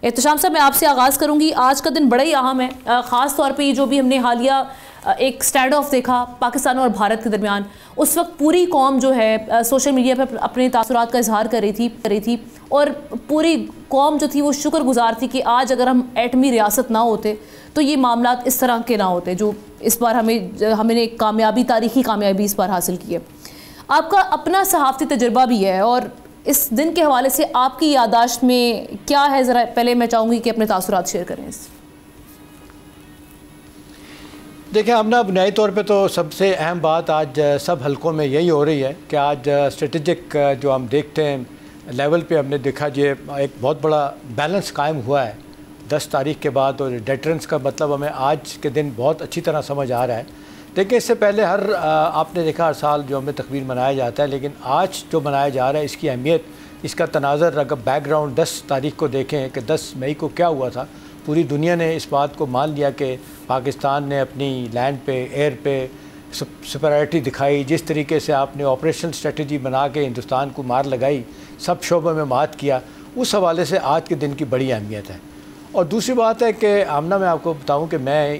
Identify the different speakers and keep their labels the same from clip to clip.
Speaker 1: احتشام صاحب میں آپ سے آغاز کروں گی. آج کا دن بڑا ہی اہم ہے, خاص طور پہ جو بھی ہم نے حالیہ ایک سٹینڈ آف دیکھا پاکستان اور بھارت کے درمیان. اس وقت پوری قوم جو ہے سوشل میڈیا پر اپنے تاثرات کا اظہار کر رہی تھی اور پوری قوم جو تھی وہ شکر گزار تھی کہ آج اگر ہم ایٹمی ریاست نہ ہوتے تو یہ معاملات اس طرح کے نہ ہوتے جو اس بار ہمیں نے ایک کامیابی, تاریخی کامیابی اس بار حاصل کی ہے. آپ کا اپنا صحافتی تجربہ بھی ہے اور اس دن کے حوالے سے آپ کی یادداشت میں کیا ہے, ذرا پہلے میں چاہوں گی کہ اپنے تاثرات شیئر کریں.
Speaker 2: دیکھیں ہم نا بنیادی طور پہ تو سب سے اہم بات آج سب حلقوں میں یہی ہو رہی ہے کہ آج اسٹریٹجک جو ہم دیکھتے ہیں لیول پہ ہم نے دیکھا یہ ایک بہت بڑا بیلنس قائم ہوا ہے 10 تاریخ کے بعد, اور ڈیٹرنس کا مطلب ہمیں آج کے دن بہت اچھی طرح سمجھ آ رہا ہے. دیکھیں اس سے پہلے آپ نے دیکھا ہر سال جو ہمیں تقویر منایا جاتا ہے, لیکن آج جو منایا جا رہا ہے اس کی اہمیت, اس کا تناظر اگر بیک گراؤنڈ 10 تاریخ کو دیکھیں کہ 10 مئی کو کیا ہوا تھا, پوری دنیا نے اس بات کو مان لیا کہ پاکستان نے اپنی لینڈ پہ ایئر پہ سپریورٹی دکھائی. جس طریقے سے آپ نے آپریشنل اسٹریٹجی بنا کے ہندوستان کو مار لگائی, سب شعبوں میں مات کیا, اس حوالے سے آج کے دن کی بڑی اہمیت ہے. اور دوسری بات ہے کہ آمنہ میں آپ کو بتاؤں کہ میں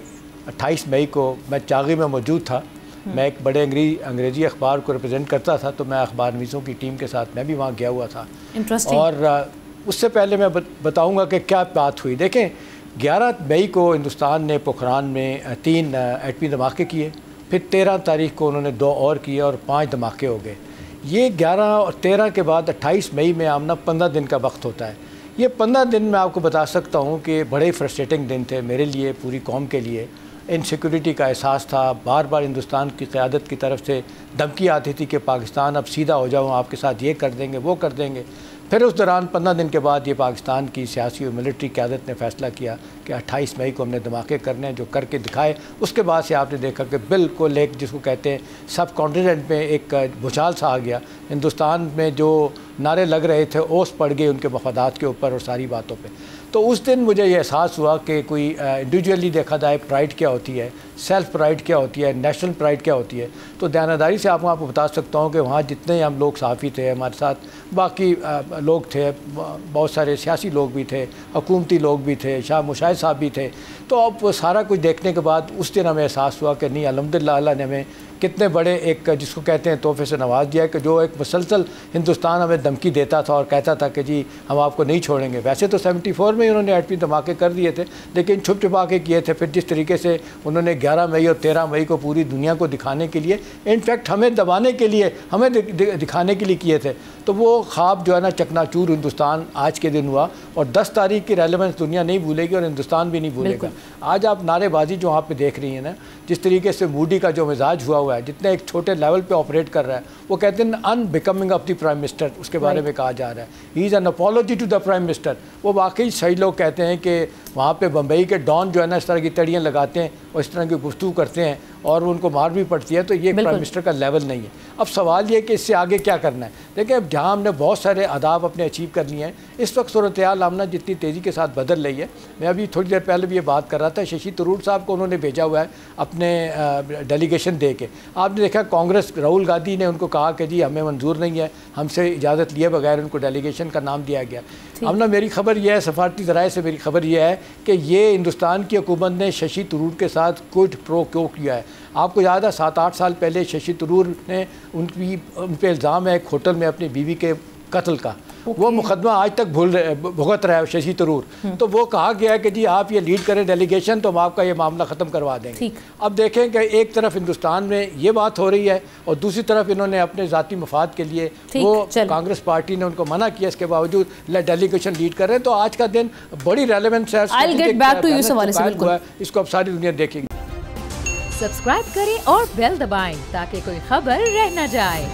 Speaker 2: 28 مئی کو میں چاغی میں موجود تھا. میں ایک بڑے انگریزی اخبار کو ریپرزینٹ کرتا تھا, تو میں اخبار نویسوں کی ٹیم کے ساتھ میں بھی وہاں گیا ہوا تھا. اور اس سے پہلے میں بتاؤں گا کہ کیا بات ہوئی. دیکھیں 11 مئی کو ہندوستان نے پوکھران میں 3 ایٹمی دھماکے کیے, پھر 13 تاریخ کو انہوں نے 2 اور کیے اور 5 دھماکے ہو گئے. یہ 11 اور 13 کے بعد 28 مئی میں آمنہ 15 دن کا وقت ہوتا ہے. یہ 15 دن میں آپ کو بتا سکتا ہوں کہ بڑے فرسٹریٹنگ دن تھے میرے لیے, پوری قوم کے لیے. انسیکیورٹی کا احساس تھا, بار بار ہندوستان کی قیادت کی طرف سے دھمکی آتی تھی کہ پاکستان اب سیدھا ہو جاؤ, آپ کے ساتھ یہ کر دیں گے وہ کر دیں گے. پھر اس دوران 15 دن کے بعد یہ پاکستان کی سیاسی اور ملٹری قیادت نے فیصلہ کیا کہ 28 مئی کو ہم نے دھماکے کرنے ہیں, جو کر کے دکھائے. اس کے بعد سے آپ نے دیکھا کہ بالکل ایک جس کو کہتے ہیں سب کانٹیننٹ میں ایک بھوچال سا آ گیا. ہندوستان میں جو نعرے لگ رہے تھے اوس پڑ گئے ان کے مفادات کے اوپر اور ساری باتوں پہ. تو اس دن مجھے یہ احساس ہوا کہ کوئی انڈیویجولی دیکھا جائے پرائڈ کیا ہوتی ہے, سیلف پرائڈ کیا ہوتی ہے, نیشنل پرائڈ کیا ہوتی ہے. تو دیانتداری سے آپ کو بتا سکتا ہوں کہ وہاں جتنے ہم لوگ صحافی تھے, ہمارے ساتھ باقی لوگ تھے, بہت سارے سیاسی لوگ بھی تھے, حکومتی لوگ بھی تھے, شاہ مشاہد صاحب بھی تھے. تو اب سارا کچھ دیکھنے کے بعد اس دن ہمیں احساس ہوا کہ نہیں الحمدللہ اللہ نے ہمیں کتنے بڑے ایک جس کو کہتے ہیں تحفے سے نواز دیا ہے کہ جو ایک مسلسل ہندوستان ہمیں دھمکی دیتا تھا اور کہتا تھا کہ جی ہم آپ کو نہیں چھوڑیں گے. ویسے تو 74 میں انہوں نے ایٹمی دھماکے کر دیے تھے, لیکن چھپ چھپا کے کیے تھے. پھر جس طریقے سے انہوں نے 11 مئی اور 13 مئی کو پوری دنیا کو دکھانے کے لیے, انفیکٹ ہمیں دبانے کے لیے, ہمیں دکھانے کے لیے کیے تھے. تو وہ خواب جو ہے نا چکنا چور ہندوستان آج کے دن ہوا, اور 10 تاریخ کی ریلیونس دنیا نہیں بھولے گی اور ہندوستان بھی نہیں بھولے گا. آج آپ نعرے بازی جو وہاں پہ دیکھ رہی ہیں نا, جس طریقے سے مودی کا جو مزاج ہوا ہے, جتنے ایک چھوٹے لیول پہ آپریٹ کر رہا ہے, وہ کہتے ہیں unbecoming of the prime minister, اس کے بارے میں کہا جا رہا ہے he is an apology to the prime minister. وہ واقعی صحیح لوگ کہتے ہیں کہ وہاں پہ بمبئی کے ڈان جو ہے نا اس طرح کی تڑیاں لگاتے ہیں اور اس طرح کی گفتگو کرتے ہیں اور ان کو مار بھی پڑتی ہے. تو یہ پرائم منسٹر کا لیول نہیں ہے. اب سوال یہ کہ اس سے آگے کیا کرنا ہے. دیکھیں اب جہاں ہم نے بہت سارے اہداف اپنے اچیو کرنی ہیں, اس وقت صورتحال آمنہ جتنی تیزی کے ساتھ بدل رہی ہے. میں ابھی تھوڑی دیر پہلے بھی یہ بات کر رہا تھا, ششی تھرور صاحب کو انہوں نے بھیجا ہوا ہے اپنے ڈیلیگیشن دے کے. آپ نے دیکھا کانگریس راہل گاندھی نے ان کو کہا کہ جی ہمیں منظور نہیں ہے, ہم سے اجازت لیے بغیر ان کو ڈیلیگیشن کا نام دیا گیا. اب نا میری خبر یہ ہے, سفارتی ذرائع سے میری خبر یہ ہے کہ یہ ہندوستان کی حکومت نے ششی تھرور کے ساتھ کوئٹ پرو کیو کیا ہے. آپ کو یاد ہے 7-8 سال پہلے ششی تھرور نے ان پہ الزام ہے ایک ہوٹل میں اپنی بیوی کے قتل کا, وہ مقدمہ آج تک بھگت رہا ہے ششی تھرور. تو وہ کہا گیا ہے کہ جی آپ یہ لیڈ کریں ڈیلیگیشن تو ہم آپ کا یہ معاملہ ختم کروا دیں گے. اب دیکھیں کہ ایک طرف ہندوستان میں یہ بات ہو رہی ہے اور دوسری طرف انہوں نے اپنے ذاتی مفاد کے لیے وہ کانگریس پارٹی نے ان کو منع کیا, اس کے باوجود ڈیلیگیشن لیڈ کر رہے ہیں. تو آج کا دن بڑی ریلیونس ہے, اس کو اب ساری دنیا دیکھیں گی.
Speaker 3: سبسکرائب کریں اور بیل دبائیں تاکہ کوئی خبر رہ نہ جائے.